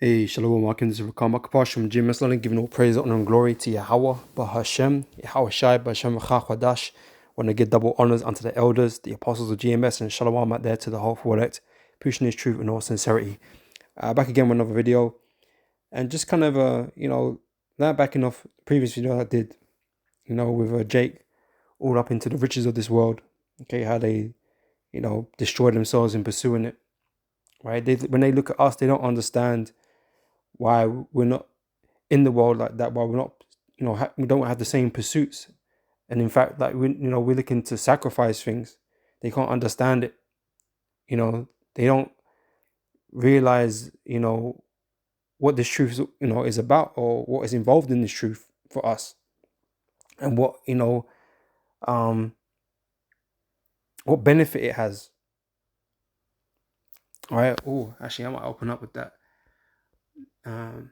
Hey, Shalom, welcome to Rakam Akapash from Jim Meslan, giving all praise, honor, and glory to Yahweh, Bahashem, Yahweh Shai, Bahashem Chachwadash. Want to give double honors unto the elders, the apostles of GMS, and Shalom out there to the whole elect, pushing his truth in all sincerity. Back again with another video, and just kind of, now backing off the previous video I did, with Jake, all up into the riches of this world, okay, how they, destroy themselves in pursuing it, right? When they look at us, they don't understand why we're not in the world like that, why we're not, we don't have the same pursuits. And in fact, like we're looking to sacrifice things. They can't understand it. They don't realize, what this truth, is about, or what is involved in this truth for us, and um, what benefit it has. All right. Oh, actually, I might open up with that. Um,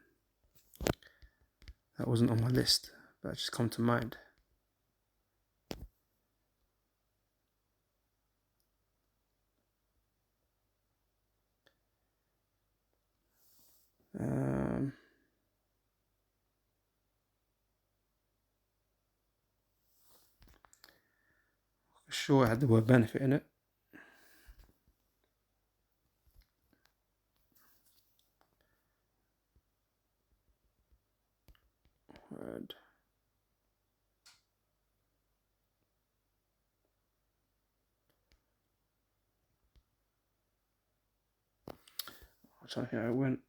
that wasn't on my list, but it just come to mind. Sure, it had the word benefit in it. Word. I'm trying to think how it went.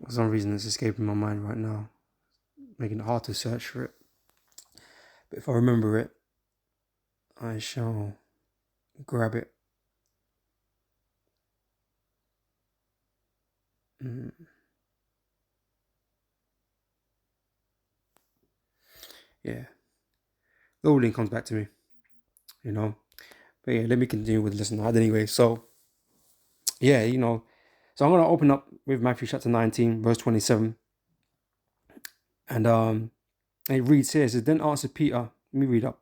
For some reason, it's escaping my mind right now, making it hard to search for it. But if I remember it, I shall grab it. Yeah, the whole link comes back to me, But yeah, let me continue with the lesson anyway. So, yeah, so I'm going to open up with Matthew chapter 19, verse 27. And it reads here, it says, Then answered Peter, let me read up.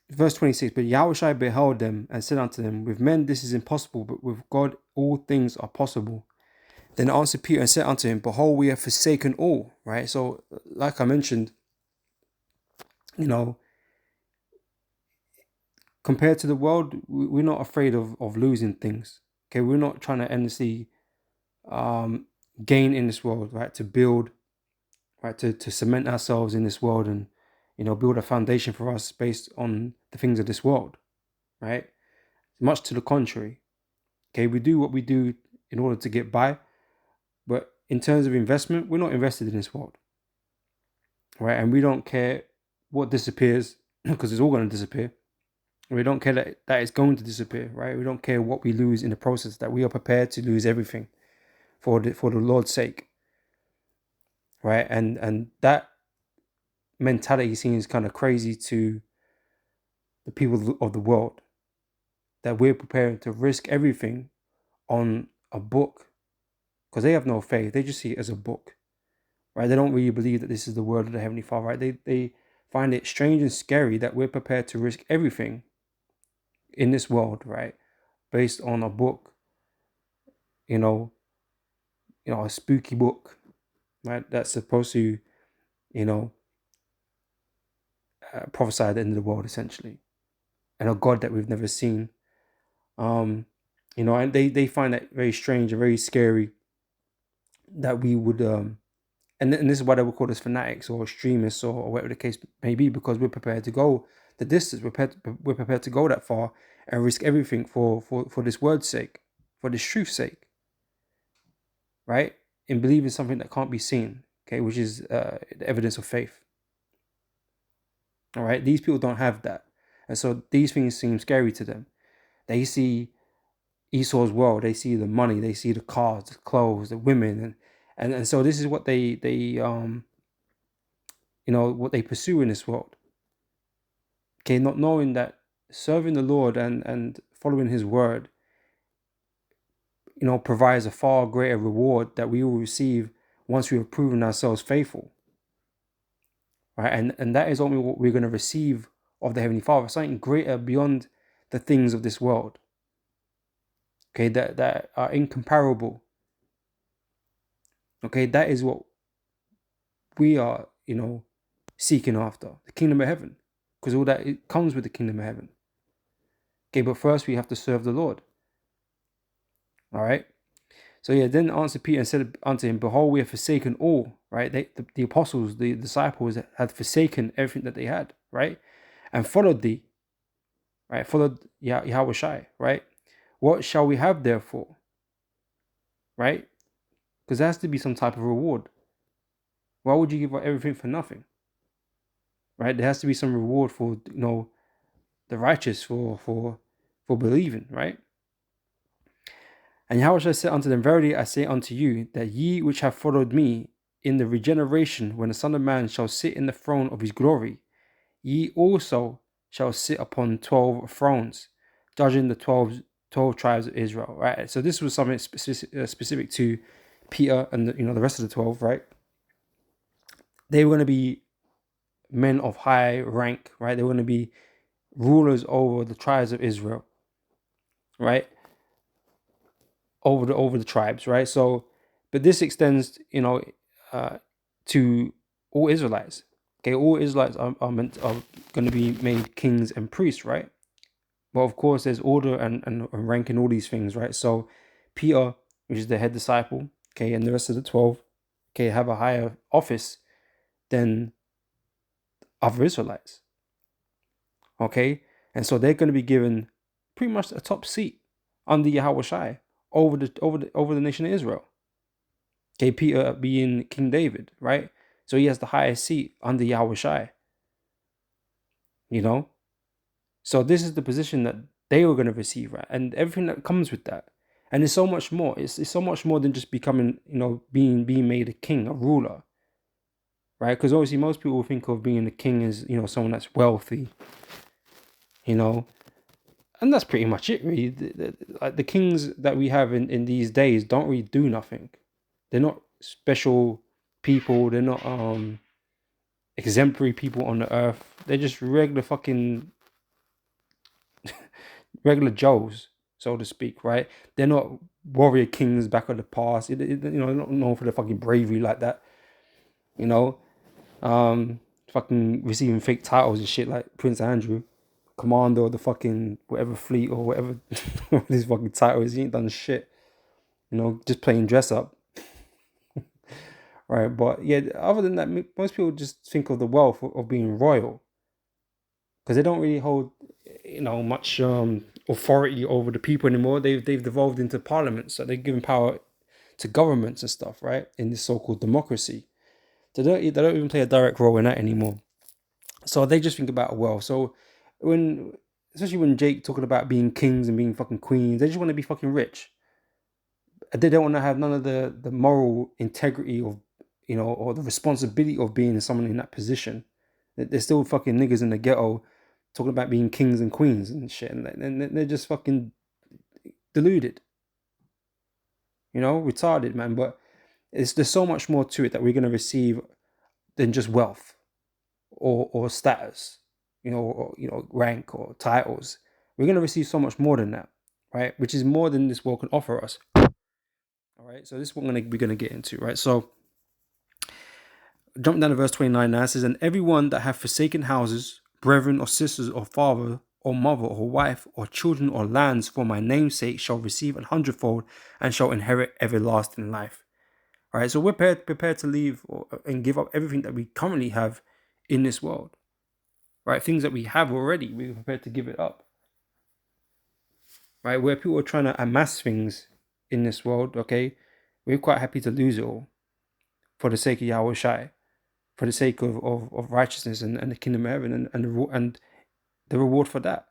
Verse 26, But Yahushua beheld them and said unto them, With men this is impossible, but with God all things are possible. Then answered Peter and said unto him, Behold, we have forsaken all, right? So, like I mentioned, compared to the world, we're not afraid of losing things. Okay, we're not trying to endlessly gain in this world, right? To build, right? To cement ourselves in this world and, build a foundation for us based on the things of this world, right? Much to the contrary. Okay, we do what we do in order to get by, but in terms of investment, we're not invested in this world, right? And we don't care what disappears because it's all going to disappear. We don't care that it's going to disappear, right? We don't care what we lose in the process, that we are prepared to lose everything for the Lord's sake, right? And that mentality seems kind of crazy to the people of the world, that we're prepared to risk everything on a book, because they have no faith. They just see it as a book, right? They don't really believe that this is the word of the Heavenly Father, right? They find it strange and scary that we're prepared to risk everything in this world, right? Based on a book, a spooky book, right? That's supposed to, prophesy the end of the world, essentially, and a God that we've never seen. And they find that very strange and very scary that we would, and this is why they would call us fanatics or extremists or whatever the case may be, because we're prepared to go the distance, we're prepared to go that far and risk everything for this word's sake, for this truth's sake, right? In believing something that can't be seen, okay, which is the evidence of faith. All right, these people don't have that, And so these things seem scary to them. They see Esau's world. They see the money. They see the cars, the clothes, the women, and so this is what they what they pursue in this world. Okay, not knowing that serving the Lord and following His word, provides a far greater reward that we will receive once we have proven ourselves faithful. Right, and that is only what we're going to receive of the Heavenly Father, something greater beyond the things of this world. Okay, that are incomparable. Okay, that is what we are, seeking after, the kingdom of heaven, because all that it comes with the kingdom of heaven. Okay, but first we have to serve the Lord. All right. So yeah, then answered Peter and said unto him, Behold, we have forsaken all. Right, the apostles, the disciples had forsaken everything that they had, right, and followed thee. Right, followed Yahweh Shai. Right, what shall we have therefore? Right, because there has to be some type of reward. Why would you give up everything for nothing? Right, there has to be some reward for the righteous for believing. Right. And Yahweh said unto them, Verily I say unto you, that ye which have followed me in the regeneration, when the Son of Man shall sit in the throne of his glory, ye also shall sit upon 12 thrones, judging the 12 tribes of Israel. Right. So this was something specific to Peter and the rest of the 12. Right. They were going to be men of high rank. Right. They were going to be rulers over the tribes of Israel. Right. Over the tribes, right? So, but this extends, to all Israelites. Okay, all Israelites are going to be made kings and priests, right? But of course, there's order and rank in all these things, right? So, Peter, which is the head disciple, okay, and the rest of the 12, okay, have a higher office than other Israelites, okay, and so they're going to be given pretty much a top seat under Yahweh Shai over the nation of Israel. Okay, Peter being King David, right? So he has the highest seat under Yahweh Shai. So this is the position that they were going to receive, right? And everything that comes with that. And it's so much more. It's so much more than just becoming, being made a king, a ruler, right? Because obviously most people think of being a king as, someone that's wealthy, and that's pretty much it, really. The kings that we have in these days don't really do nothing. They're not special people. They're not exemplary people on the earth. They're just regular fucking regular Joes, so to speak, right? They're not warrior kings back of the past. They're not known for the fucking bravery like that. Fucking receiving fake titles and shit like Prince Andrew, commander of the fucking whatever fleet or whatever his fucking title is. He ain't done shit. Just playing dress up. Right, but yeah, other than that, most people just think of the wealth of being royal, because they don't really hold, much authority over the people anymore. They've devolved into parliament, so they're giving power to governments and stuff, right? In this so-called democracy, they don't even play a direct role in that anymore. So they just think about wealth. So especially when Jake talking about being kings and being fucking queens, they just want to be fucking rich. They don't want to have none of the moral integrity of, or the responsibility of being someone in that position. They're still fucking niggas in the ghetto talking about being kings and queens and shit, and they're just fucking deluded, retarded, man. But there's so much more to it that we're going to receive than just wealth or status, or rank or titles. We're going to receive so much more than that, right? Which is more than this world can offer us. All right, so this is what we're going to get into, right? So jump down to verse 29 now. It says, And everyone that hath forsaken houses, brethren or sisters or father or mother or wife or children or lands for my name's sake shall receive 100-fold and shall inherit everlasting life. All right, so we're prepared to leave and give up everything that we currently have in this world. Right, things that we have already, we're prepared to give it up. Right, where people are trying to amass things in this world, okay, we're quite happy to lose it all for the sake of Yahweh Shai, for the sake of righteousness and the kingdom of heaven and the reward for that.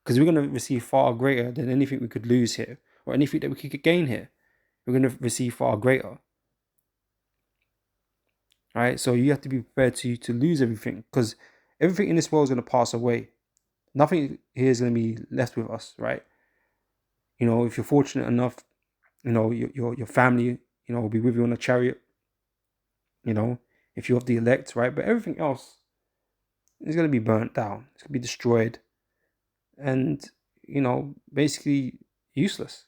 Because we're going to receive far greater than anything we could lose here, or anything that we could gain here. We're going to receive far greater. Right? So you have to be prepared to lose everything, because everything in this world is going to pass away. Nothing here is going to be left with us, right? If you're fortunate enough, your family, will be with you on a chariot, if you're of the elect, right? But everything else is going to be burnt down. It's going to be destroyed and, basically useless.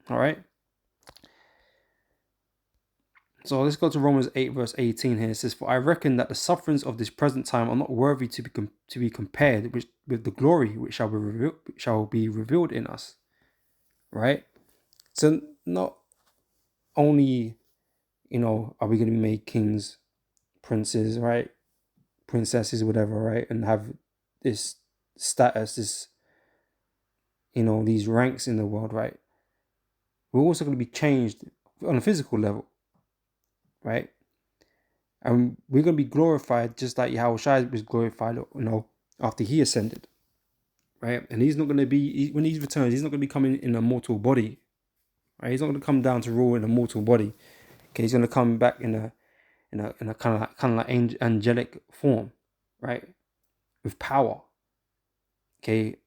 All right. So let's go to Romans 8 verse 18 here. It says, "For I reckon that the sufferings of this present time are not worthy to be compared with the glory which shall be revealed in us." Right? So not only, are we going to be made kings, princes, right? Princesses, whatever, right? And have this status, these ranks in the world, right? We're also going to be changed on a physical level, right? And we're going to be glorified just like Yahushua was glorified, after he ascended, right? And he's not going to be, when he returns, he's not going to be coming in a mortal body, right? He's not going to come down to rule in a mortal body. Okay, he's going to come back in a kind of like angelic form, right? With power. Okay,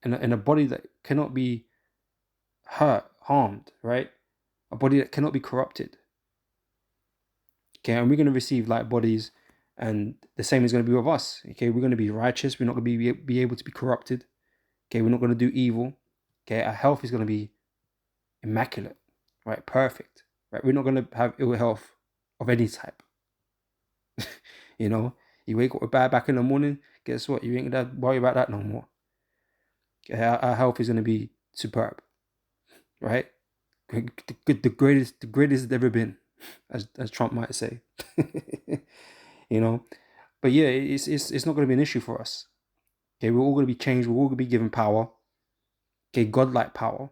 in a body that cannot be harmed, right? A body that cannot be corrupted. Okay, and we're going to receive light bodies, and the same is going to be with us. Okay, we're going to be righteous. We're not going to be able to be corrupted. Okay, we're not going to do evil. Okay, our health is going to be immaculate, right? Perfect, right? We're not going to have ill health of any type. You wake up with bad back in the morning, guess what? You ain't going to worry about that no more. Okay, our health is going to be superb, right? The greatest it's ever been, as Trump might say. But yeah, it's not going to be an issue for us. Okay, we're all going to be changed. We're all going to be given power. Okay, godlike power.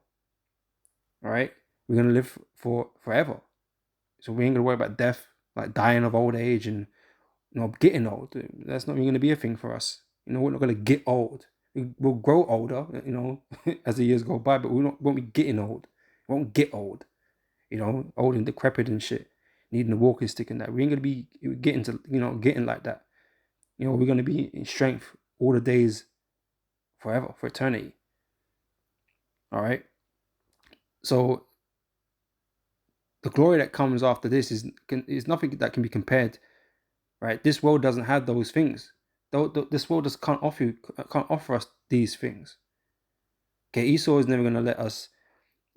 All right, we're going to live forever. So we ain't going to worry about death, like dying of old age and getting old. That's not even going to be a thing for us. We're not going to get old. We'll grow older, as the years go by, but we won't be getting old. We won't get old. Old and decrepit and shit, needing a walking stick and that. We ain't gonna be getting like that. We're gonna be in strength all the days, forever, for eternity. All right. So the glory that comes after this is nothing that can be compared. Right. This world doesn't have those things. This world just can't offer us these things. Okay, Esau is never gonna let us,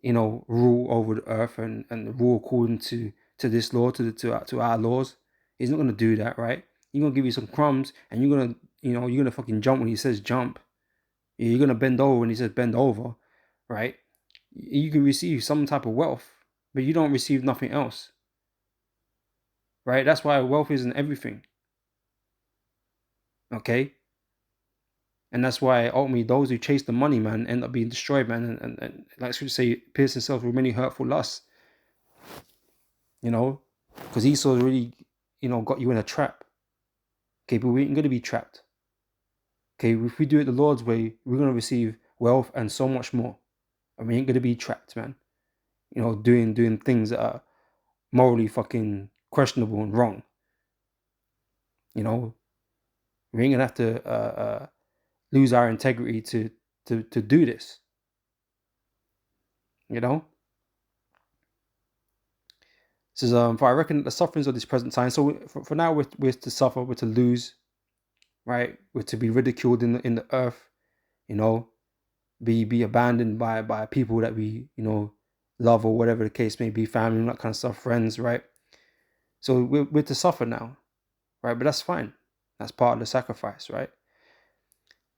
rule over the earth and rule according to this law, to our laws. He's not gonna do that, right? He's gonna give you some crumbs, and you're gonna fucking jump when he says jump. You're gonna bend over when he says bend over, right? You can receive some type of wealth, but you don't receive nothing else, right? That's why wealth isn't everything. Okay. And that's why ultimately those who chase the money, man, end up being destroyed, man, and like Scripture say, pierce themselves with many hurtful lusts. Because Esau really, got you in a trap. Okay, but we ain't going to be trapped. Okay, if we do it the Lord's way, we're going to receive wealth and so much more. And we ain't going to be trapped, man. Doing things that are morally fucking questionable and wrong. We ain't going to have to lose our integrity to do this. Says, for I reckon that the sufferings of this present time. So for now, we're to suffer, we're to lose, right? We're to be ridiculed in the earth, be abandoned by people that we love, or whatever the case may be, family, that kind of stuff, friends, right? So we're to suffer now, right? But that's fine. That's part of the sacrifice, right?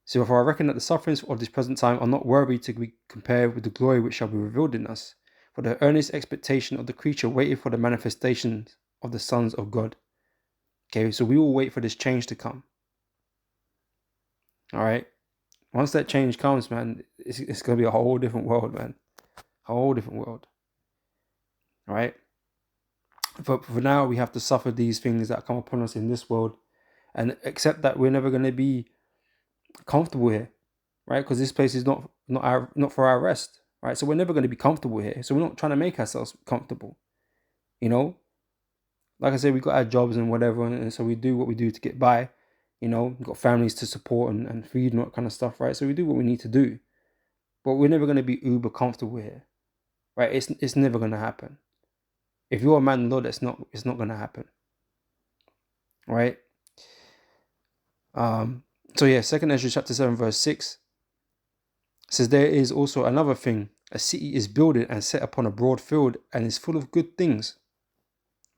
So for I reckon that the sufferings of this present time are not worthy to be compared with the glory which shall be revealed in us. For the earnest expectation of the creature waited for the manifestation of the sons of God. Okay, so we will wait for this change to come. All right. Once that change comes, man, it's going to be a whole different world, man. A whole different world. All right. For now, we have to suffer these things that come upon us in this world, and accept that we're never going to be comfortable here, right? Because this place is not for our rest, right? So we're never going to be comfortable here. So we're not trying to make ourselves comfortable, you know. Like I said, we got our jobs and whatever, and so we do what we do to get by. You know, we've got families to support and feed and that kind of stuff, right? So we do what we need to do, but we're never going to be uber comfortable here, right? It's never going to happen. If you're a man of the Lord, it's not going to happen, right? So yeah, 2nd Ezra chapter 7 verse 6 says, there is also another thing. A city is builded and set upon a broad field and is full of good things,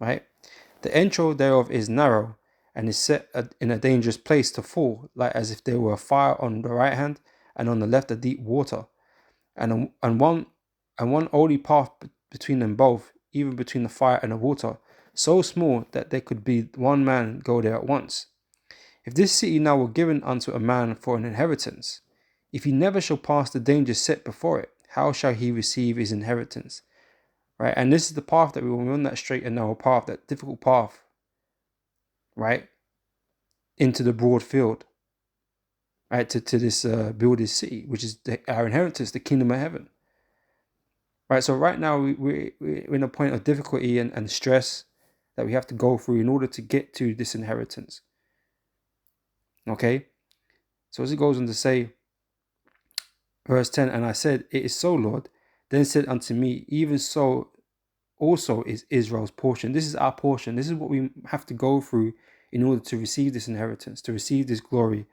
right? The entry thereof is narrow and is set in a dangerous place to fall, like as if there were a fire on the right hand and on the left a deep water, and one only path between them both, even between the fire and the water, so small that there could be one man go there at once. If this city now were given unto a man for an inheritance, if he never shall pass the danger set before it, how shall he receive his inheritance? Right? And this is the path that we're on, that straight and narrow path, that difficult path, right? Into the broad field, right? To this build this city, which is our inheritance, the kingdom of heaven. Right? So right now we're in a point of difficulty and stress that we have to go through in order to get to this inheritance. Okay? So as it goes on to say, verse 10, and I said, it is so, Lord. Then said unto me, even so also is Israel's portion. This is our portion. This is what we have to go through in order to receive this inheritance, to receive this glory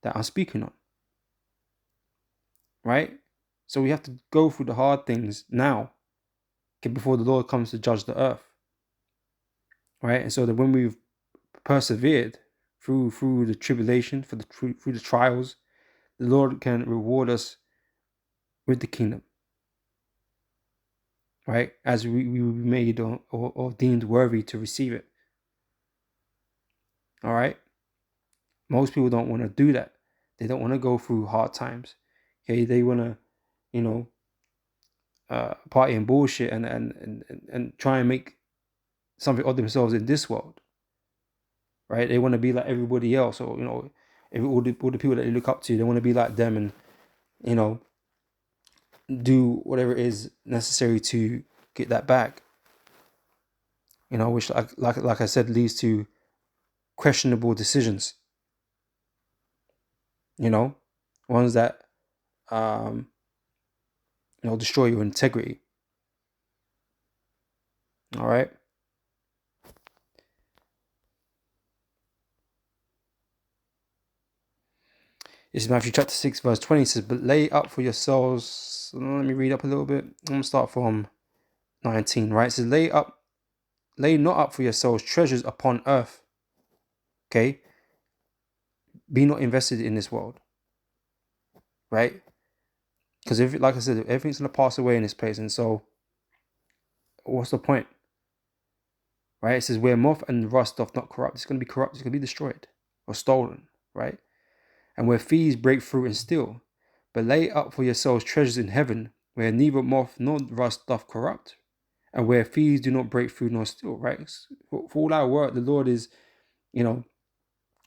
that I'm speaking on. Right? So we have to go through the hard things now, before the Lord comes to judge the earth. Right? And so that when we've persevered through the tribulation, through the trials, the Lord can reward us with the kingdom. Right? As we will be made or deemed worthy to receive it. All right? Most people don't want to do that. They don't want to go through hard times. Okay? They want to, party and bullshit and try and make something of themselves in this world. Right? They want to be like everybody else, or all the people that they look up to. They want to be like them, and do whatever is necessary to get that back. Which like I said, leads to questionable decisions. Ones that destroy your integrity. All right. This is Matthew chapter 6 verse 20. It says, but lay up for yourselves. Let me read up a little bit. I'm going to start from 19, right? It says, lay not up for yourselves treasures upon earth. Okay? Be not invested in this world. Right? Because like I said, everything's going to pass away in this place. And so, what's the point? Right? It says, where moth and rust doth not corrupt. It's going to be corrupt. It's going to be destroyed or stolen. Right? And where thieves break through and steal. But lay up for yourselves treasures in heaven, where neither moth nor rust doth corrupt, and where thieves do not break through nor steal. Right? For all our work, the Lord is,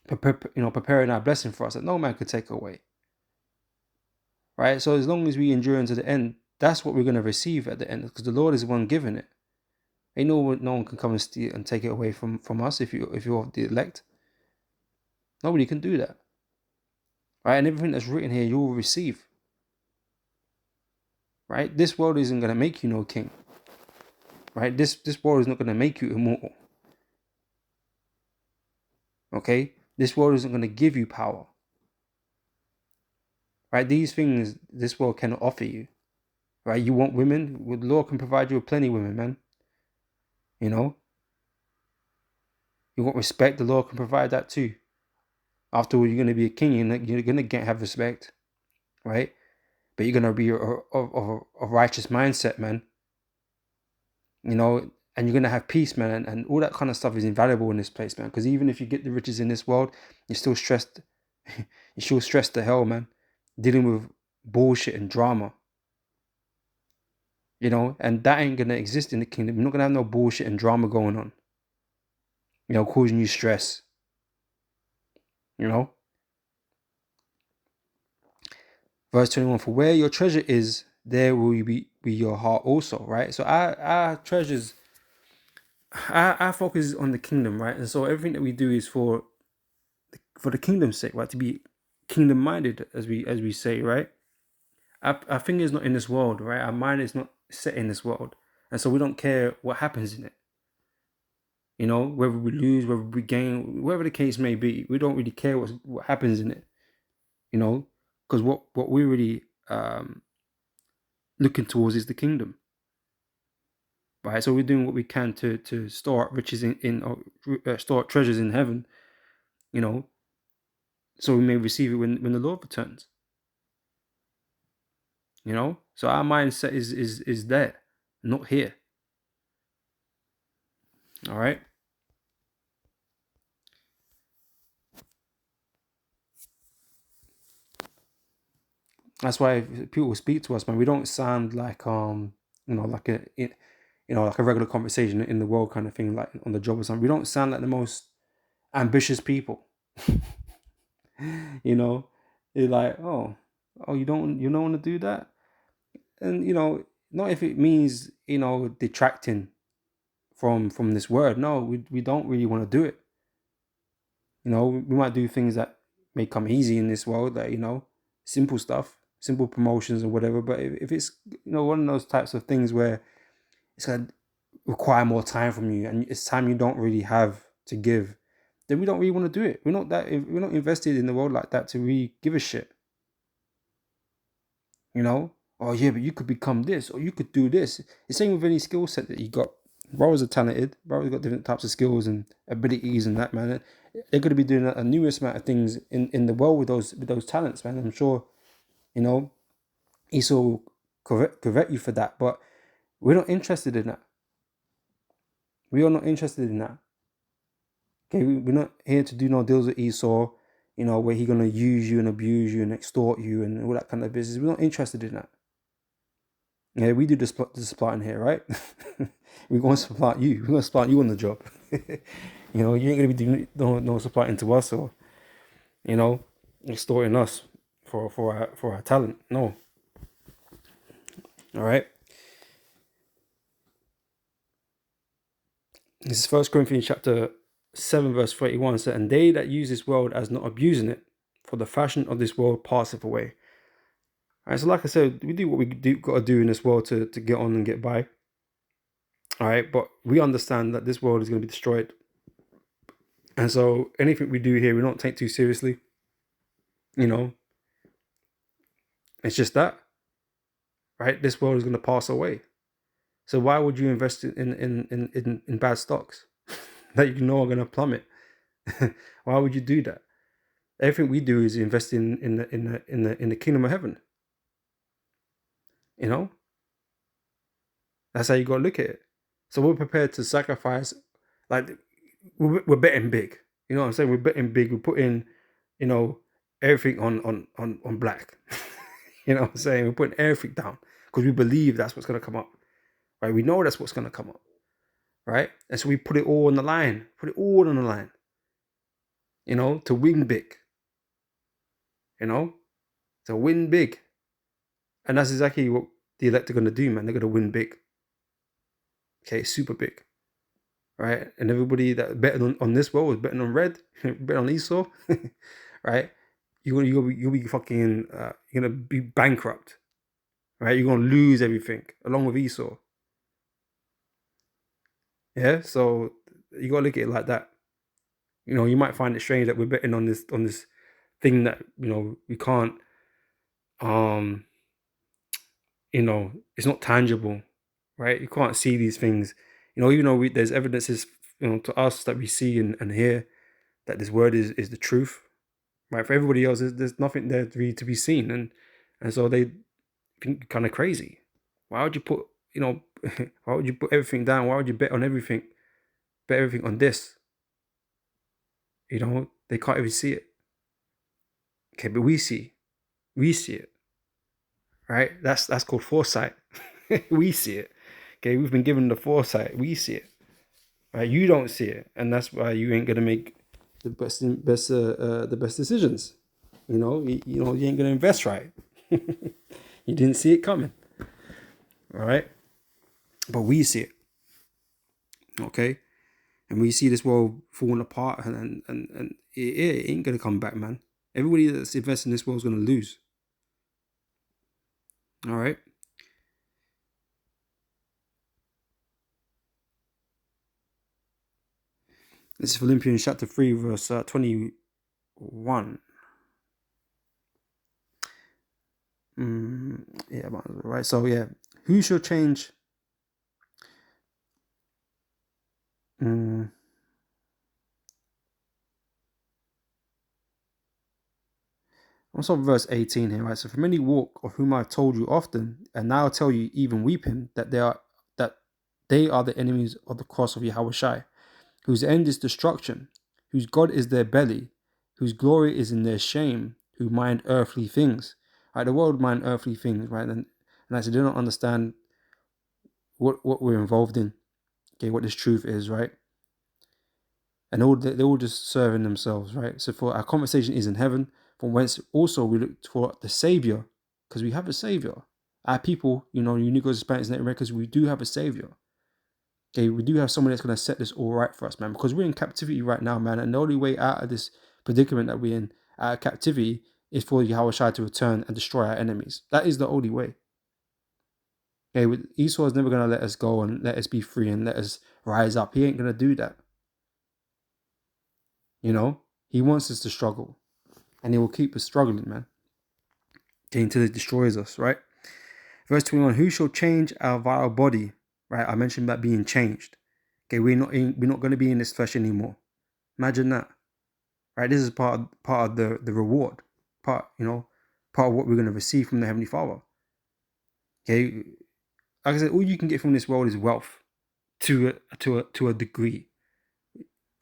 preparing our blessing for us that no man could take away. Right? So as long as we endure unto the end, that's what we're going to receive at the end, because the Lord is the one giving it. Ain't no one can come and steal and take it away from us if you're the elect. Nobody can do that. Right? And everything that's written here, you will receive. Right? This world isn't going to make you no king. Right? This world is not going to make you immortal. Okay? This world isn't going to give you power. Right? These things this world cannot offer you. Right? You want women? Well, the Lord can provide you with plenty of women, man. You want respect? The Lord can provide that too. After all, you're going to be a king. You're going to have respect. Right? But you're going to be a righteous mindset, man. And you're going to have peace, man. And all that kind of stuff is invaluable in this place, man. Because even if you get the riches in this world, you're still stressed. You're still stressed to hell, man. Dealing with bullshit and drama. And that ain't going to exist in the kingdom. You're not going to have no bullshit and drama going on. Causing you stress. Verse 21, for where your treasure is, there will be your heart also, right? So our treasures, our focus is on the kingdom, right? And so everything that we do is for the kingdom's sake, right? To be kingdom minded, as we say, right? Our finger is not in this world, right? Our mind is not set in this world. And so we don't care what happens in it. You know, whether we lose, whether we gain, whatever the case may be, we don't really care what happens in it. You know, because what we're really looking towards is the kingdom, right? So we're doing what we can to store up riches store up treasures in heaven, you know, so we may receive it when the Lord returns. You know, so our mindset is there, not here. All right. That's why people speak to us, man, we don't sound like like like a regular conversation in the world kind of thing, like on the job or something. We don't sound like the most ambitious people. you know, you're like, you don't want to do that, and not if it means detracting from this word. No, we don't really want to do it. We might do things that may come easy in this world, that simple stuff, simple promotions or whatever. But if it's one of those types of things where it's gonna require more time from you, and it's time you don't really have to give, then we don't really want to do it. We're not invested in the world like that to really give a shit. Oh yeah, but you could become this, or you could do this. It's same with any skill set that you got. Brothers are talented. Brothers got different types of skills and abilities and that, man. They're going to be doing a numerous amount of things in the world with those talents, man. I'm sure, Esau will correct you for that, but we're not interested in that. We are not interested in that. Okay, we're not here to do no deals with Esau, where he's gonna use you and abuse you and extort you and all that kind of business. We're not interested in that. Yeah, we do the supplying here, right? We're going to supply you. We're going to supply you on the job. You ain't going to be doing no supplying to us, or extorting us for our talent. No. All right. This is 1 Corinthians chapter 7 verse 31. So, and they that use this world as not abusing it, for the fashion of this world passeth away. All right. So, like I said, we do what we got to do in this world to get on and get by. All right, but we understand that this world is going to be destroyed, and so anything we do here, we don't take too seriously. It's just that, right? This world is going to pass away, so why would you invest in bad stocks that you know are going to plummet? Why would you do that? Everything we do is invest in the kingdom of heaven. That's how you got to look at it. So we're prepared to sacrifice, like we're betting big. You know what I'm saying? We're betting big. We're putting, everything on black. You know what I'm saying? We're putting everything down because we believe that's what's gonna come up. Right? We know that's what's gonna come up. Right? And so we put it all on the line. Put it all on the line. To win big. To win big. And that's exactly what the elect are gonna do, man. They're gonna win big. Okay, super big. Right? And everybody that betting on this world was betting on red, betting on Esau, right? You'll be fucking you're gonna be bankrupt, right? You're gonna lose everything along with Esau. Yeah, so you gotta look at it like that. You might find it strange that we're betting on this thing that we can't it's not tangible, right? You can't see these things, even though there's evidences to us that we see and hear that this word is the truth, right? For everybody else, there's nothing there really to be seen, and so they think kind of crazy. Why would you put why would you put everything down? Why would you bet on everything? Bet everything on this. They can't even see it. Okay, but we see it, right? That's called foresight. We see it. Okay, we've been given the foresight. We see it, right? You don't see it, and that's why you ain't gonna make the best decisions. You ain't gonna invest right. You didn't see it coming. All right. But we see it. Okay. And we see this world falling apart, and it ain't gonna come back, man. Everybody that's invested in this world is gonna lose. All right. This is Philippians chapter 3, verse 21. Yeah, right. So yeah, who shall change? Also, verse 18 here, right? So, for many walk, of whom I have told you often, and now tell you even weeping, that they are the enemies of the cross of Yahushai, whose end is destruction, whose God is their belly, whose glory is in their shame, who mind earthly things. Right? The world mind earthly things, right? And I said, they don't understand what we're involved in. Okay, what this truth is, right? And they're all just serving themselves, right? So for our conversation is in heaven, from whence also we look for the Savior, because we have a Savior. Our people, Unico's Hispanics and Americans, we do have a Savior. Okay, we do have someone that's going to set this all right for us, man, because we're in captivity right now, man, and the only way out of this predicament that we're in, out of captivity, is for Yahweh to return and destroy our enemies. That is the only way. Okay, Esau is never going to let us go and let us be free and let us rise up. He ain't going to do that. He wants us to struggle, and he will keep us struggling, man, until it destroys us, right? Verse 21, who shall change our vile body, right? I mentioned about being changed. Okay, we're not going to be in this flesh anymore. Imagine that, right? This is part of the reward, part of what we're going to receive from the Heavenly Father. Okay, like I said, all you can get from this world is wealth, to a degree.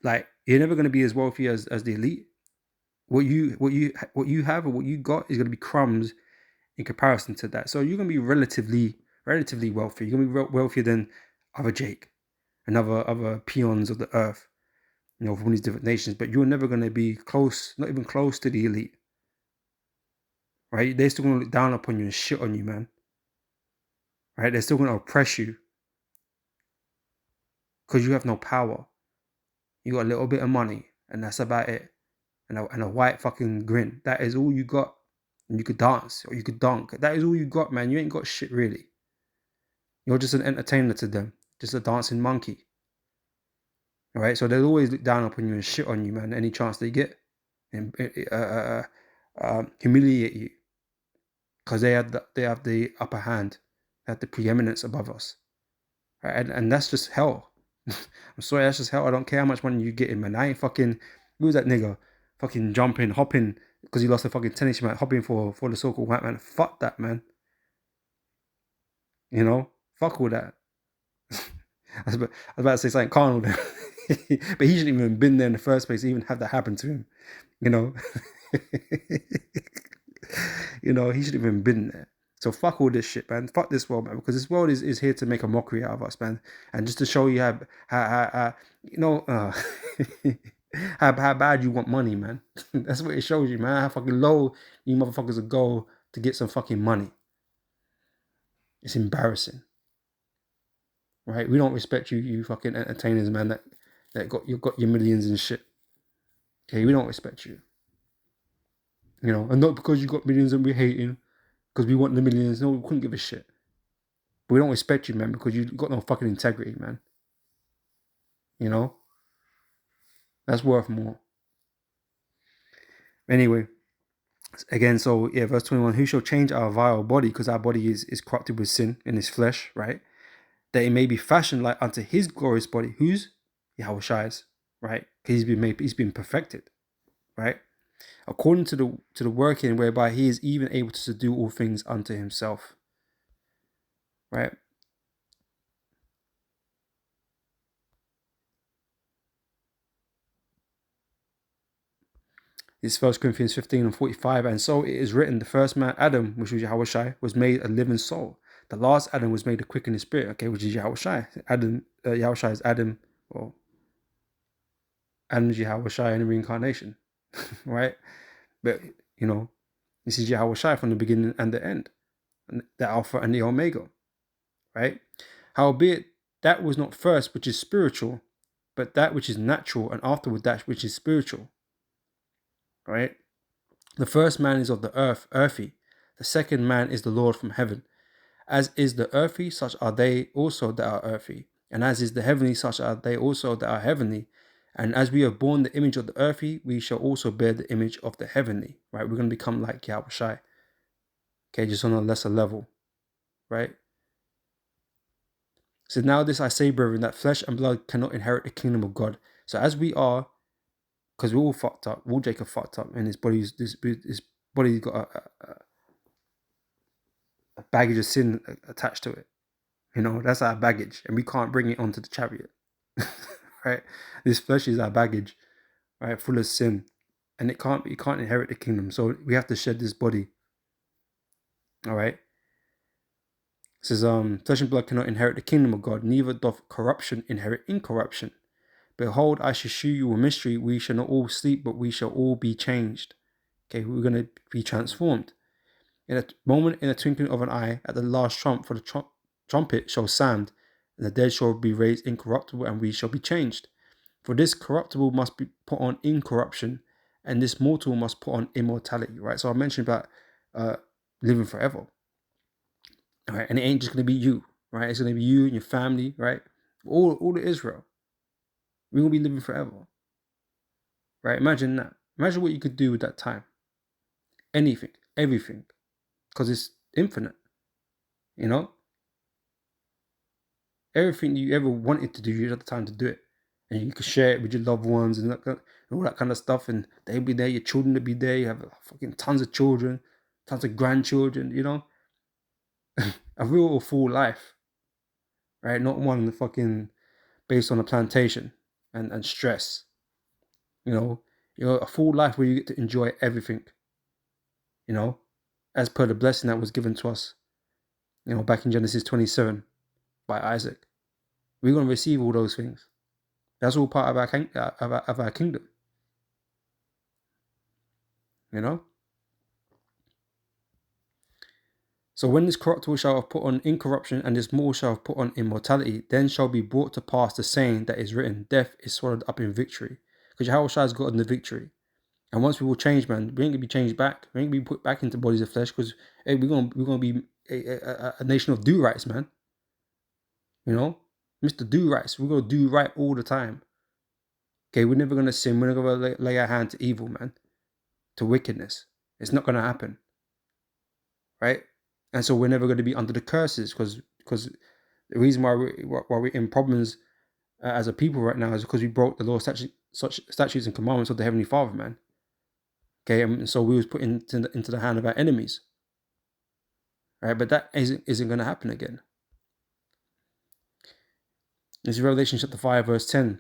Like, you're never going to be as wealthy as the elite. What you have or what you got is going to be crumbs in comparison to that. So you're going to be relatively wealthy. You're going to be wealthier than other Jake and other peons of the earth, from these different nations. But you're never going to be close, not even close to the elite, right? They're still going to look down upon you and shit on you, man. Right? They're still going to oppress you because you have no power. You got a little bit of money, and that's about it. And a white fucking grin. That is all you got. And you could dance or you could dunk. That is all you got, man. You ain't got shit, really. You're just an entertainer to them, just a dancing monkey. All right, so they'll always look down upon you and shit on you, man, any chance they get, and humiliate you, because they have the upper hand, they have the preeminence above us, right? And that's just hell. I'm sorry, that's just hell. I don't care how much money you get in, man. I ain't fucking. Who was that nigga? Fucking jumping, hopping, because he lost a fucking tennis match, hopping for the so-called white man. Fuck that, man. Fuck all that. I was about to say something carnal there. But he shouldn't even been there in the first place to even have that happen to him. He shouldn't even been there. So fuck all this shit, man. Fuck this world, man, because this world is here to make a mockery out of us, man, and just to show you how how bad you want money, man. That's what it shows you, man. How fucking low you motherfuckers will go to get some fucking money. It's embarrassing, right? We don't respect you fucking entertainers, man. That got your millions and shit. Okay, we don't respect you. And not because you got millions and we're hating, because we want the millions. No, we couldn't give a shit. But we don't respect you, man, because you got no fucking integrity, man. That's worth more. Anyway, again, so yeah, verse 21, who shall change our vile body, because our body is corrupted with sin in his flesh, right? That it may be fashioned like unto his glorious body, whose? Yahushai's, right? Because he's been perfected, right? According to the working whereby he is even able to subdue all things unto himself, right? It's 1 Corinthians 15 and 45. And so it is written, the first man, Adam, which was Yahushai, was made a living soul. The last Adam was made a quickening spirit, okay, which is Yahushai. Yahushai is Adam, or Adam is Yahushai in reincarnation, right? But, This is Yahweh Shai from the beginning and the end, the Alpha and the Omega, right? Howbeit, that was not first which is spiritual, but that which is natural, and afterward that which is spiritual, right? The first man is of the earth, earthy. The second man is the Lord from heaven. As is the earthy, such are they also that are earthy. And as is the heavenly, such are they also that are heavenly. And as we have borne the image of the earthy, we shall also bear the image of the heavenly, right? We're going to become like Yahweh Shai. Okay, just on a lesser level, right? So now this I say, brethren, that flesh and blood cannot inherit the kingdom of God. So as we are, because we're all fucked up, all Jacob fucked up, and his body's got a baggage of sin attached to it. You know, that's our baggage, and we can't bring it onto the chariot. Right? This flesh is our baggage, right? Full of sin, and it can't inherit the kingdom. So we have to shed this body. All right. It says, flesh and blood cannot inherit the kingdom of God, neither doth corruption inherit incorruption. Behold, I shall shew you a mystery. We shall not all sleep, but we shall all be changed. Okay, we're going to be transformed. In a moment, in a twinkling of an eye, at the last trump, for the trumpet shall sound, and the dead shall be raised incorruptible, and we shall be changed. For this corruptible must be put on incorruption, and this mortal must put on immortality, right? So I mentioned about living forever, all right? And it ain't just going to be you, right? It's going to be you and your family, right? All of Israel. We're going to be living forever, right? Imagine that. Imagine what you could do with that time. Anything, everything, because it's infinite, you know? Everything you ever wanted to do, you had the time to do it. And you could share it with your loved ones and all that kind of stuff. And they'll be there, your children will be there. You have fucking tons of children, tons of grandchildren, you know? A real full life, right? Not one fucking based on a plantation and stress, you know? A full life where you get to enjoy everything, you know? As per the blessing that was given to us, back in Genesis 27 by Isaac. We're going to receive all those things. That's all part of our kingdom, you know? So when this corruptible shall have put on incorruption, and this mortal shall have put on immortality, then shall be brought to pass the saying that is written, death is swallowed up in victory. Because Yahweh Shai has gotten the victory. And once we will change, man, we ain't gonna be changed back. We ain't gonna be put back into bodies of flesh, because hey, we're gonna be a nation of do-rights, man. You know? Mr. Do-rights. We're gonna do right all the time. Okay, we're never gonna sin. We're never gonna lay our hand to evil, man. To wickedness. It's not gonna happen. Right? And so we're never going to be under the curses, because the reason why we're in problems as a people right now is because we broke the law, statutes and commandments of the Heavenly Father, man. Okay, and so we was put into the hand of our enemies, right? But that isn't going to happen again. This is Revelation chapter 5, verse 10,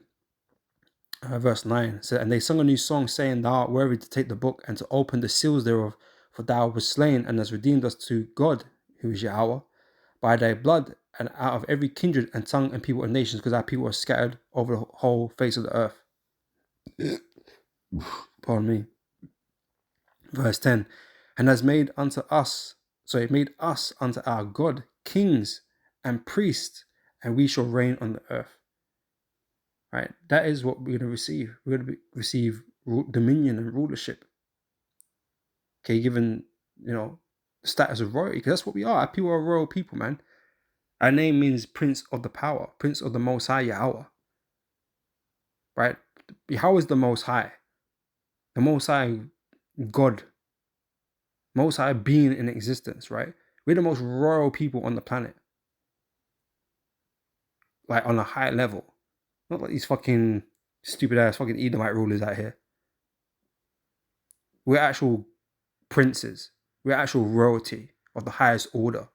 verse 9. So, and they sung a new song, saying, "Thou art worthy to take the book and to open the seals thereof, for thou wast slain and hast redeemed us to God, who is Yahweh, by thy blood, and out of every kindred and tongue and people and nations," because our people are scattered over the whole face of the earth. Pardon me. Verse 10, "And has made unto us, so it made us unto our God kings and priests, and we shall reign on the earth." Right? That is what we're going to receive. We're going to receive dominion and rulership. Okay, given, status of royalty, because that's what we are. Our people are royal people, man. Our name means Prince of the Power, Prince of the Most High Yahweh. Right? Yahweh is the Most High. The Most High God. Most High being in existence, right? We're the most royal people on the planet. Like, on a high level. Not like these fucking stupid ass fucking Edomite rulers out here. We're actual princes. We're actual royalty of the highest order.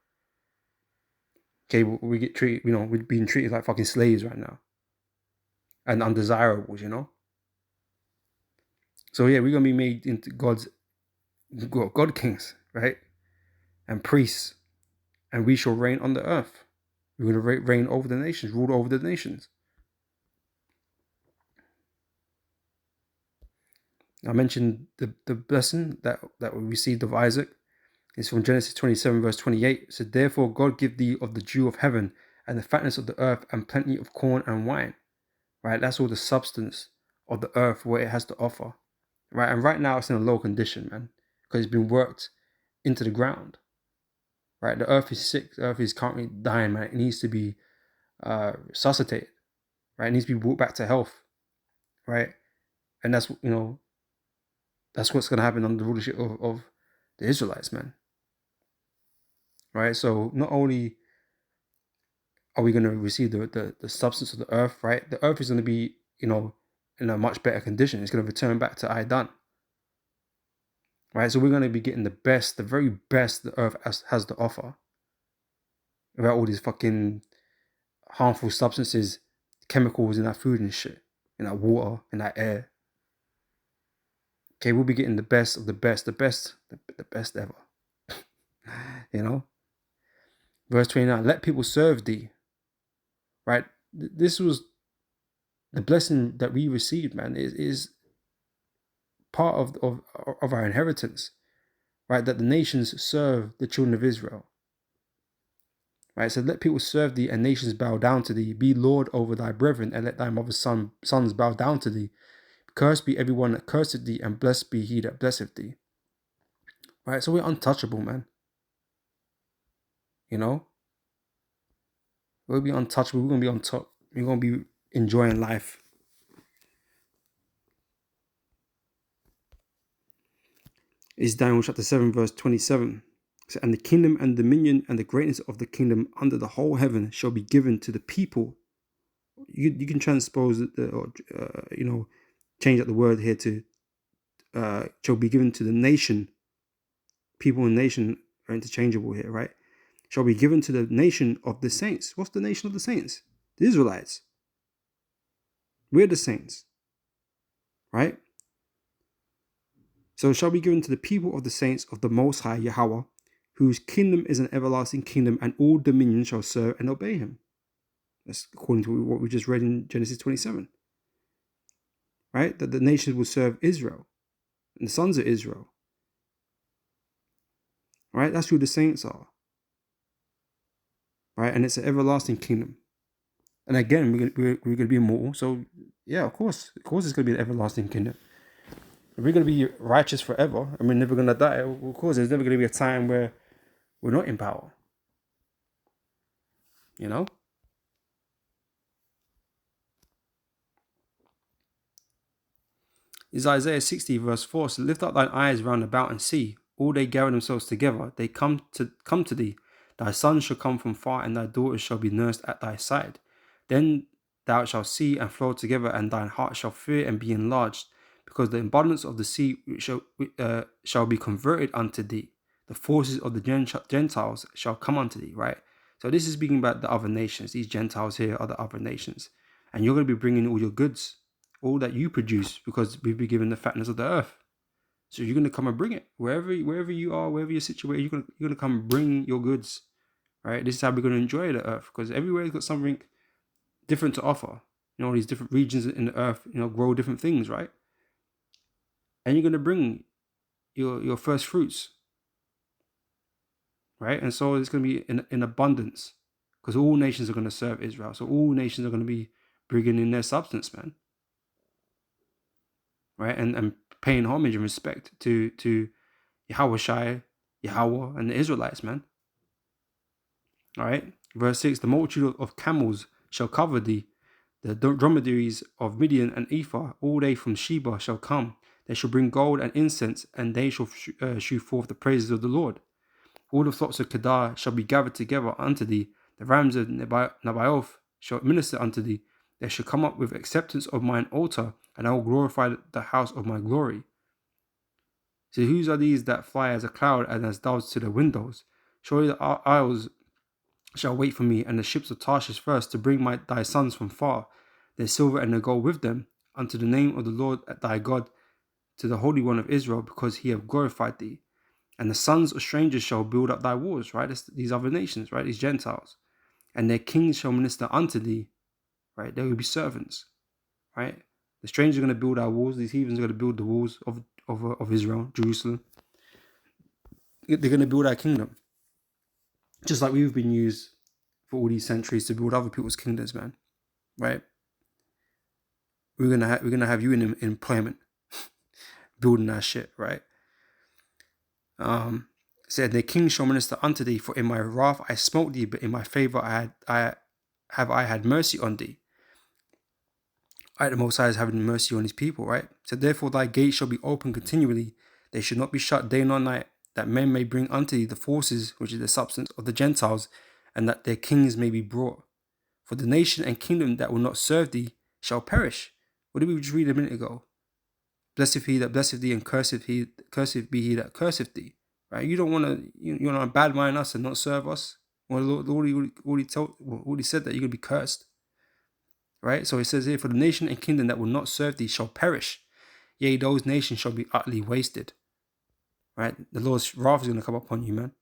Okay, we get treated, we're being treated like fucking slaves right now. And undesirables, So yeah, we're going to be made into God kings, right? And priests. And we shall reign on the earth. We're going to reign over the nations, rule over the nations. I mentioned the blessing that we received of Isaac. It's from Genesis 27, verse 28. It said, therefore God give thee of the dew of heaven, and the fatness of the earth, and plenty of corn and wine. Right? That's all the substance of the earth, what it has to offer. Right? And right now it's in a low condition, man, because it's been worked into the ground. Right? The earth is sick. The earth is currently dying, man. It needs to be resuscitated. Right? It needs to be brought back to health. Right? And that's, that's what's going to happen under the rulership of the Israelites, man. Right? So not only are we going to receive the substance of the earth, right? The earth is going to be, in a much better condition. It's going to return back to Aidan. Right? So we're going to be getting the very best the earth has to offer. Without all these fucking harmful substances, chemicals in our food and shit, in our water, in our air. Okay, we'll be getting the best of the best, the best ever. Verse 29, let people serve thee. Right? This was the blessing that we received, man. Is part of our inheritance, right? That the nations serve the children of Israel. Right? So let people serve thee and nations bow down to thee. Be Lord over thy brethren, and let thy mother's sons bow down to thee. Cursed be everyone that curseth thee, and blessed be he that blesseth thee. Right? So we're untouchable, man. We'll be untouchable. We're going to be on top. We're going to be enjoying life. It's Daniel chapter 7, verse 27. So, and the kingdom and dominion and the greatness of the kingdom under the whole heaven shall be given to the people. You can transpose it, change out the word here to shall be given to the nation. People and nation are interchangeable here, right? Shall be given to the nation of the saints. What's the nation of the saints? The Israelites. We're the saints, right? So it shall be given to the people of the saints of the Most High Yahweh, whose kingdom is an everlasting kingdom, and all dominion shall serve and obey him. That's according to what we just read in Genesis 27. Right? That the nations will serve Israel and the sons of Israel. Right? That's who the saints are. Right? And it's an everlasting kingdom. And again, we're going to be immortal. So, yeah, of course it's going to be an everlasting kingdom. If we're going to be righteous forever and we're never going to die, of course, there's never going to be a time where we're not in power. Is Isaiah 60 verse 4. So lift up thine eyes round about and see. All they gather themselves together. They come to thee. Thy sons shall come from far, and thy daughters shall be nursed at thy side. Then thou shalt see and flow together, and thine heart shall fear and be enlarged, because the abundance of the sea shall be converted unto thee. The forces of the Gentiles shall come unto thee, right? So this is speaking about the other nations. These Gentiles here are the other nations. And you're going to be bringing all your goods, all that you produce, because we've been given the fatness of the earth. So you're going to come and bring it. Wherever you are, wherever you're situated, you're going to come and bring your goods, right? This is how we're going to enjoy the earth, because everywhere's got something different to offer. These different regions in the earth, grow different things, right? And you're going to bring your first fruits, right? And so it's going to be in abundance, because all nations are going to serve Israel. So all nations are going to be bringing in their substance, man. Right? And paying homage and respect to Yahweh, Yahweh, and the Israelites, man. All right? Verse 6, the multitude of camels shall cover thee. The dromedaries of Midian and Ephah, all they from Sheba shall come. They shall bring gold and incense, and they shall shew forth the praises of the Lord. All the flocks of Kedar shall be gathered together unto thee. The rams of Nebaioth shall minister unto thee. They shall come up with acceptance of mine altar, and I will glorify the house of my glory. So whose are these that fly as a cloud and as doves to the windows? Surely the isles shall wait for me, and the ships of Tarshish first, to bring thy sons from far, their silver and their gold with them, unto the name of the Lord thy God, to the Holy One of Israel, because he hath glorified thee. And the sons of strangers shall build up thy walls, right? That's these other nations, right? These Gentiles. And their kings shall minister unto thee, right? They will be servants, right? The strangers are going to build our walls. These heathens are going to build the walls of Israel, Jerusalem. They're going to build our kingdom. Just like we've been used for all these centuries to build other people's kingdoms, man. Right? We're gonna have you in employment, building our shit, right? Said the king shall minister unto thee, for in my wrath I smote thee, but in my favor I had mercy on thee. The Most High is having mercy on his people, right? So therefore thy gates shall be open continually, they should not be shut day nor night, that men may bring unto thee the forces which is the substance of the Gentiles, and that their kings may be brought. For the nation and kingdom that will not serve thee shall perish. What did we just read a minute ago? Blessed he that blesseth thee, and cursed be he that curseth thee. Right? You don't want to, you want to bad mind us and not serve us. Well, the Lord already said that you're going to be cursed. Right? So it says here, for the nation and kingdom that will not serve thee shall perish. Yea, those nations shall be utterly wasted. Right? The Lord's wrath is going to come upon you, man.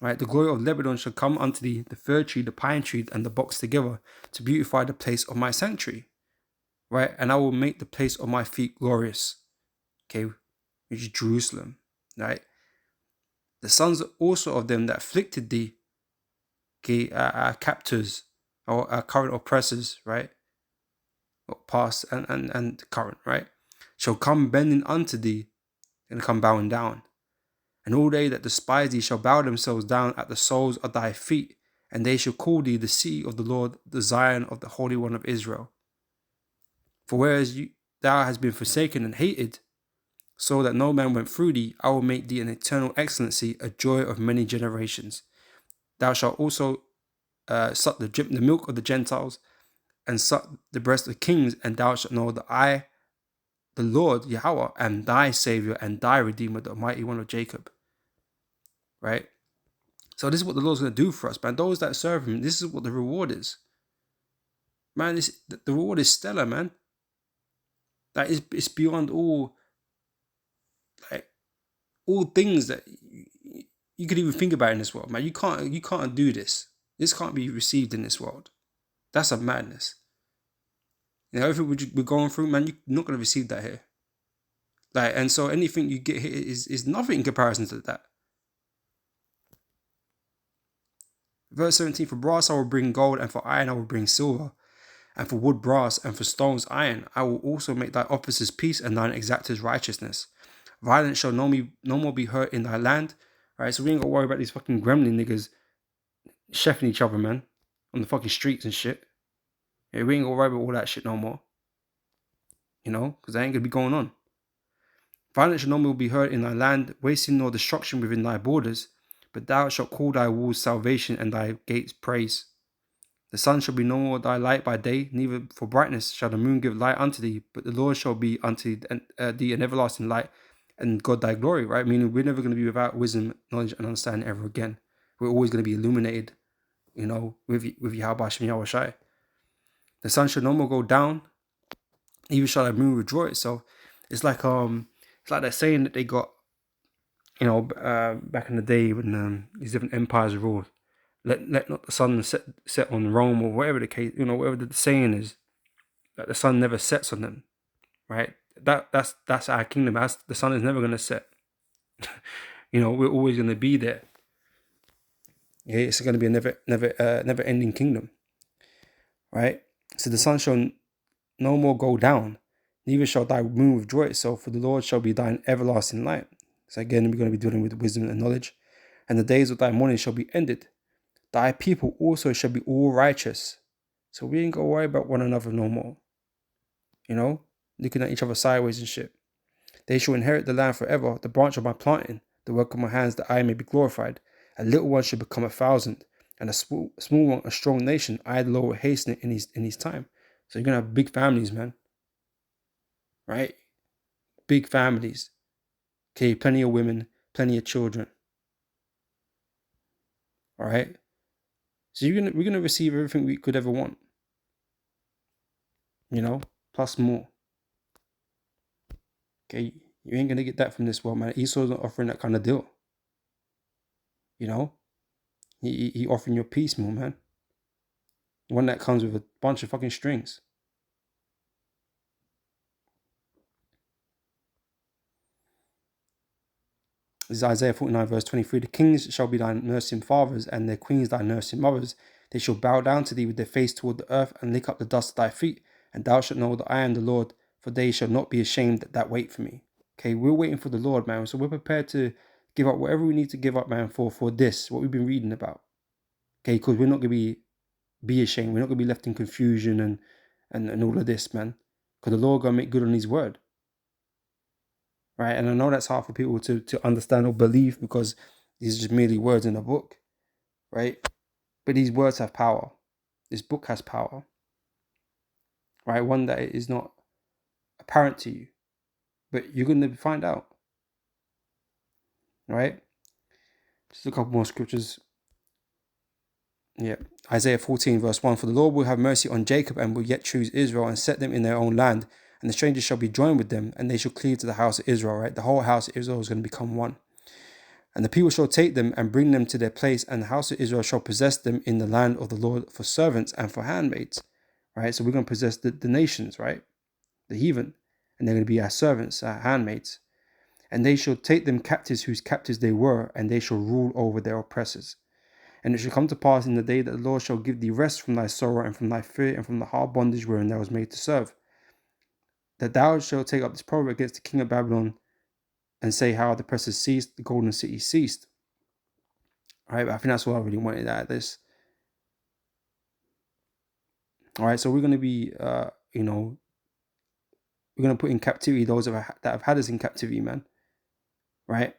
Right? The glory of Lebanon shall come unto thee, the fir tree, the pine tree, and the box together, to beautify the place of my sanctuary. Right? And I will make the place of my feet glorious. Okay? Which is Jerusalem. Right? The sons also of them that afflicted thee, okay, are captors, or current oppressors, right? Or past and current, right? Shall come bending unto thee, and come bowing down. And all they that despise thee shall bow themselves down at the soles of thy feet, and they shall call thee the city of the Lord, the Zion of the Holy One of Israel. For whereas thou hast been forsaken and hated, so that no man went through thee, I will make thee an eternal excellency, a joy of many generations. Thou shalt also suck the milk of the Gentiles, and suck the breast of kings, and thou shalt know that I, the Lord Yahweh, am thy Savior and thy Redeemer, the Mighty One of Jacob. Right? So this is what the Lord's going to do for us, man. Those that serve him, this is what the reward is. Man, the reward is stellar, man. That is, it's beyond all, like, all things that you could even think about in this world, man. You can't do this. This can't be received in this world. That's a madness. You know, everything we're going through, man, you're not going to receive that here. Like, and so anything you get here is nothing in comparison to that. Verse 17, for brass I will bring gold, and for iron I will bring silver, and for wood brass, and for stones iron. I will also make thy officers peace, and thine exactors righteousness. Violence shall no more be hurt in thy land. Right, so we ain't gonna worry about these fucking gremlin niggas chefing each other, man, on the fucking streets and shit. Yeah, we ain't gonna worry about all that shit no more. You know, because that ain't gonna be going on. Violence shall no more be heard in thy land, wasting nor destruction within thy borders, but thou shalt call thy walls salvation and thy gates praise. The sun shall be no more thy light by day, neither for brightness shall the moon give light unto thee, but the Lord shall be unto thee an everlasting light, and God thy glory, right? Meaning we're never going to be without wisdom, knowledge, and understanding ever again. We're always going to be illuminated, you know, with Yahweh Shem Yahweh Shai. The sun shall no more go down, even shall the moon withdraw itself. It's like that saying that they got, you know, back in the day when these different empires ruled. Let not the sun set on Rome, or whatever the case, you know, whatever the saying is, that the sun never sets on them, right? That's our kingdom. The sun is never going to set. You know, we're always going to be there. Yeah, it's going to be a never ending kingdom, right? So the sun shall no more go down, neither shall thy moon withdraw itself, for the Lord shall be thine everlasting light. So again, we're going to be dealing with wisdom and knowledge, and the days of thy mourning shall be ended. Thy people also shall be all righteous. So we ain't gonna worry about one another no more. You know, looking at each other sideways and shit. They shall inherit the land forever, the branch of my planting, the work of my hands, that I may be glorified. A little one shall become 1,000, and a small one a strong nation. I, the Lord, will hasten it in his time. So you're gonna have big families, man. Right? Big families. Okay, plenty of women, plenty of children. All right. So we're gonna receive everything we could ever want. You know, plus more. Okay, you ain't gonna get that from this world, man. Esau's not offering that kind of deal. You know, he offering your peace more, man. One that comes with a bunch of fucking strings. This is Isaiah 49 verse 23. The kings shall be thy nursing fathers, and their queens thy nursing mothers. They shall bow down to thee with their face toward the earth, and lick up the dust of thy feet. And thou shalt know that I am the Lord, for they shall not be ashamed that wait for me. Okay, we're waiting for the Lord, man. So we're prepared to give up whatever we need to give up, man, for this, what we've been reading about. Okay, because we're not going to be ashamed. We're not going to be left in confusion and all of this, man. Because the Lord going to make good on his word. Right? And I know that's hard for people to understand or believe, because these are just merely words in a book. Right? But these words have power. This book has power. Right? One that is not apparent to you, but you're going to find out. Right? Just a couple more scriptures. Yeah. Isaiah 14 verse 1. For the Lord will have mercy on Jacob, and will yet choose Israel, and set them in their own land. And the strangers shall be joined with them, and they shall cleave to the house of Israel. Right? The whole house of Israel is going to become one. And the people shall take them and bring them to their place, and the house of Israel shall possess them in the land of the Lord for servants and for handmaids. Right? So we're going to possess the nations, right? The heathen. And they're going to be our servants, our handmaids. And they shall take them captives whose captives they were, and they shall rule over their oppressors. And it shall come to pass in the day that the Lord shall give thee rest from thy sorrow, and from thy fear, and from the hard bondage wherein thou was made to serve, that thou shalt take up this proverb against the king of Babylon, and say how the oppressors ceased, the golden city ceased. All right, but I think that's what I really wanted out of this. All right, so we're going to be, we're going to put in captivity those that have had us in captivity, man. Right?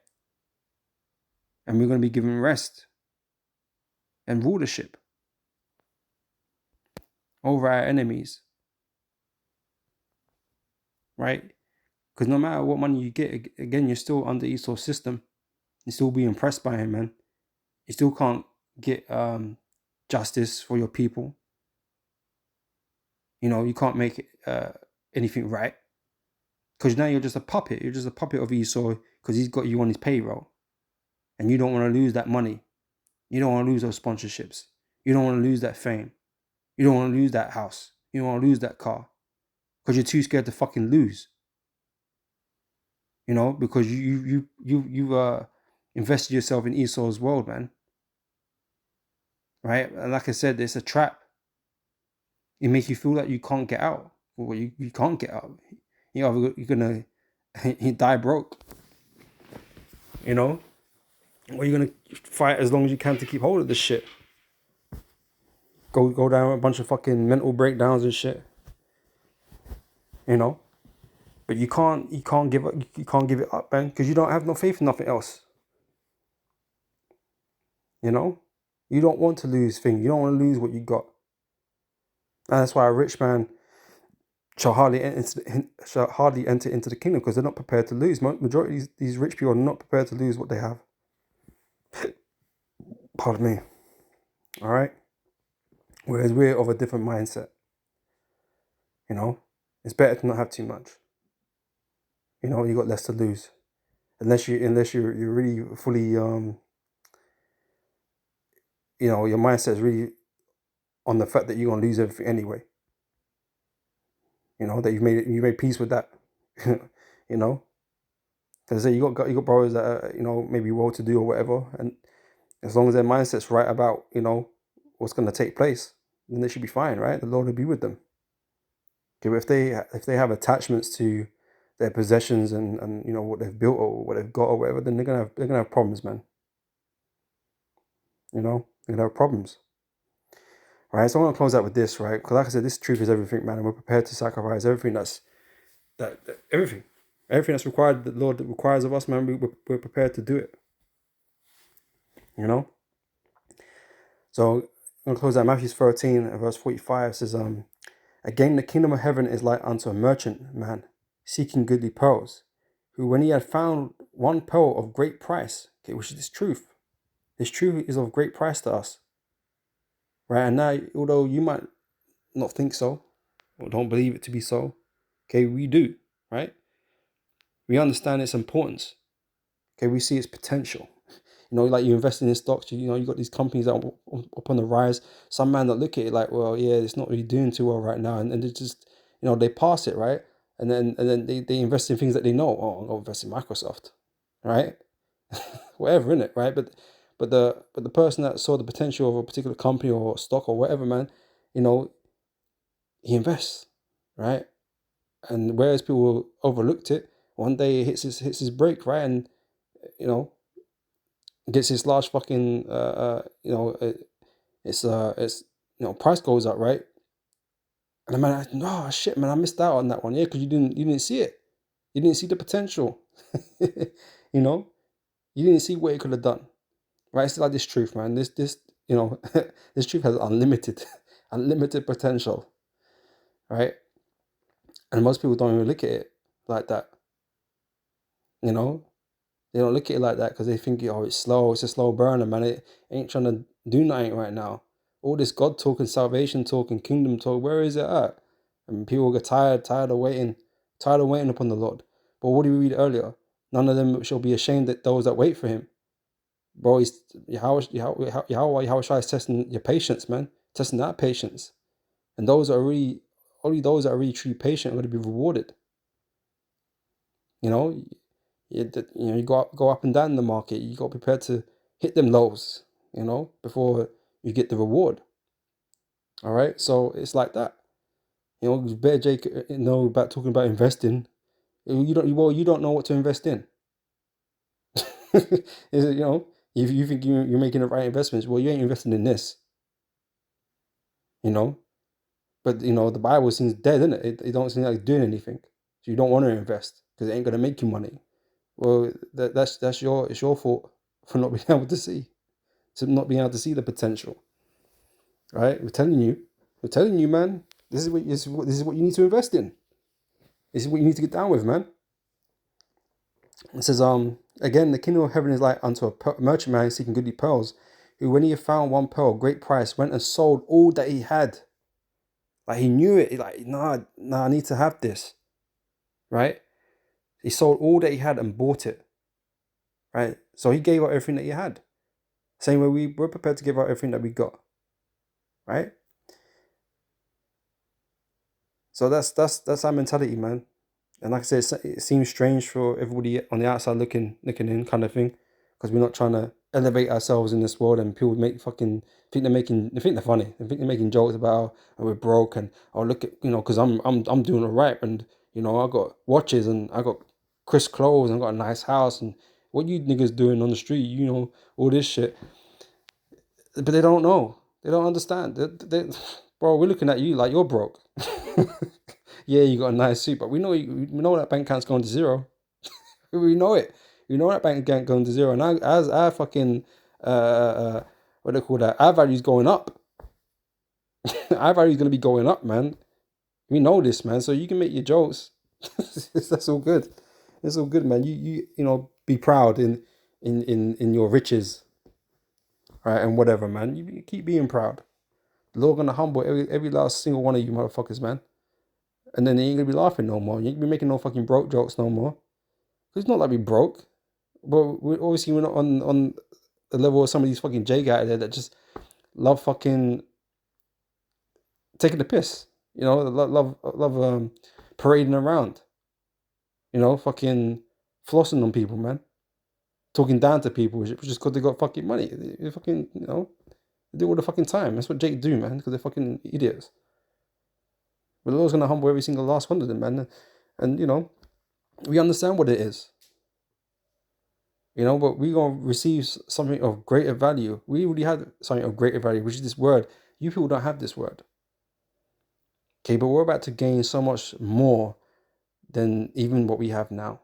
And we're going to be given rest and rulership over our enemies. Right? Because no matter what money you get, again, you're still under Esau's system. You still be impressed by him, man. You still can't get justice for your people. You can't make anything right. Because now you're just a puppet. You're just a puppet of Esau, because he's got you on his payroll. And you don't want to lose that money. You don't want to lose those sponsorships. You don't want to lose that fame. You don't want to lose that house. You don't want to lose that car. Because you're too scared to fucking lose. Because you've invested yourself in Esau's world, man. Right? And like I said, it's a trap. It makes you feel like you can't get out. Well, you can't get out. You're gonna die broke. Or you're gonna fight as long as you can to keep hold of this shit. Go down a bunch of fucking mental breakdowns and shit. But you can't give up. You can't give it up, man, because you don't have no faith in nothing else. You don't want to lose things. You don't want to lose what you got. And that's why a rich man shall hardly enter into the kingdom, because they're not prepared to lose. Majority of these rich people are not prepared to lose what they have. Pardon me. All right. Whereas we're of a different mindset. It's better to not have too much. You got less to lose, unless you're really fully your mindset is really on the fact that you're gonna lose everything anyway. That you made peace with that. Because you got brothers that are, maybe well-to-do or whatever, and as long as their mindset's right about what's going to take place, then they should be fine, right? The Lord will be with them. Okay, but if they have attachments to their possessions and what they've built or what they've got or whatever, then they're gonna have problems, man. They're gonna have problems. Right, so I want to close out with this, right? Because like I said, this truth is everything, man, and we're prepared to sacrifice everything everything that's required, the Lord requires of us, man. We're prepared to do it. So I'm gonna close out. Matthew 13, verse 45 says, again, the kingdom of heaven is like unto a merchant man seeking goodly pearls, who when he had found one pearl of great price, okay, which is this truth is of great price to us, right? And now, although you might not think so, or don't believe it to be so, okay, we do, right? We understand its importance. Okay, we see its potential. Like you invest in stocks, you got these companies that are up on the rise. Some man that look at it like, well, yeah, it's not really doing too well right now, and they just, they pass it, right? And then they invest in things that they know. Oh, I'm gonna invest in Microsoft, right? whatever, innit, right? But the person that saw the potential of a particular company or stock or whatever, man, he invests, right? And whereas people overlooked it, one day it hits his break, right? And you know gets his large fucking it's price goes up, right? And the man, no shit, man, I missed out on that one, yeah, because you didn't see it, you didn't see the potential, you know, you didn't see what it could have done, right? It's like this truth, man. This this truth has unlimited potential, right? And most people don't even look at it like that, you know. They don't look at it like that because they think, oh, it's slow, it's a slow burner, man. It ain't trying to do nothing right now. All this God talk and salvation talk and kingdom talk, where is it at? And people get tired of waiting upon the Lord. But what did we read earlier? None of them shall be ashamed that those that wait for him. Bro, Yahweh Shai is testing your patience, man. Testing that patience. And only those that are really truly patient are going to be rewarded. You know, you go up and down in the market. You got prepared to hit them lows, before you get the reward. All right, so it's like that. Bear Jake, about talking about investing. You don't know what to invest in. Is it, if you think you're making the right investments, well, you ain't investing in this. But the Bible seems dead, isn't it? It don't seem like it's doing anything. So you don't want to invest because it ain't gonna make you money. Well, it's your fault for not being able to see, not being able to see the potential. Right? We're telling you, man. This is what you need to invest in. This is what you need to get down with, man. It says, again, the kingdom of heaven is like unto a merchant man seeking goodly pearls, who, when he had found one pearl, great price, went and sold all that he had. Like, he knew it. He's like, nah, I need to have this. Right? He sold all that he had and bought it. Right? So he gave out everything that he had. Same way we're prepared to give out everything that we got. Right? So that's our mentality, man. And like I said, it seems strange for everybody on the outside looking in, kind of thing, because we're not trying to elevate ourselves in this world, and people think they're funny. They think they're making jokes about how we're broke and, oh, look at, because I'm doing all right, and I got watches and I got crisp clothes and I got a nice house, and what you niggas doing on the street, all this shit. But they don't know. They don't understand. Bro, we're looking at you like you're broke. Yeah, you got a nice suit, but we know that bank account's going to zero. We know it. We know that bank account going to zero. And as our fucking what do they call that? Our value's going up. Our value's gonna be going up, man. We know this, man. So you can make your jokes. That's all good. It's all good, man. You be proud in your riches, right? And whatever, man. You keep being proud. The Lord gonna humble every last single one of you motherfuckers, man. And then you ain't gonna be laughing no more. You ain't gonna be making no fucking broke jokes no more. It's not like we broke, but we're not on the level of some of these fucking J guys out there that just love fucking taking the piss. Love parading around. Fucking flossing on people, man. Talking down to people just because they got fucking money. They fucking they do all the fucking time. That's what Jake do, man. Because they're fucking idiots. But the Lord's gonna humble every single last one of them, man. And we understand what it is. But we're going to receive something of greater value. We already have something of greater value, which is this word. You people don't have this word. Okay, but we're about to gain so much more than even what we have now.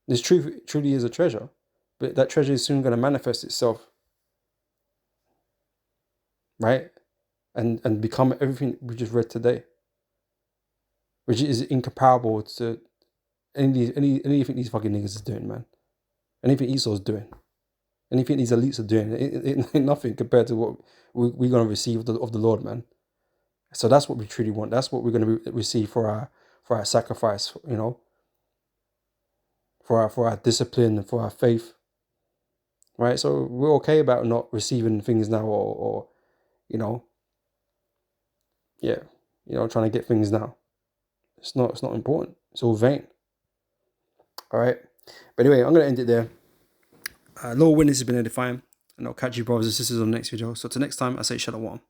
This truly is a treasure, but that treasure is soon going to manifest itself, right? And become everything we just read today, which is incomparable to anything these fucking niggas is doing, man. Anything Esau's doing. Anything these elites are doing, it ain't nothing compared to what we're going to receive of the Lord, man. So that's what we truly want. That's what we're going to receive for our sacrifice, for our discipline, for our faith, right? So we're okay about not receiving things now, or trying to get things now. It's not important. It's all vain. All right. But anyway, I'm going to end it there. Little witness has been edifying, and I'll catch you brothers and sisters on the next video. So till next time, I say shalom.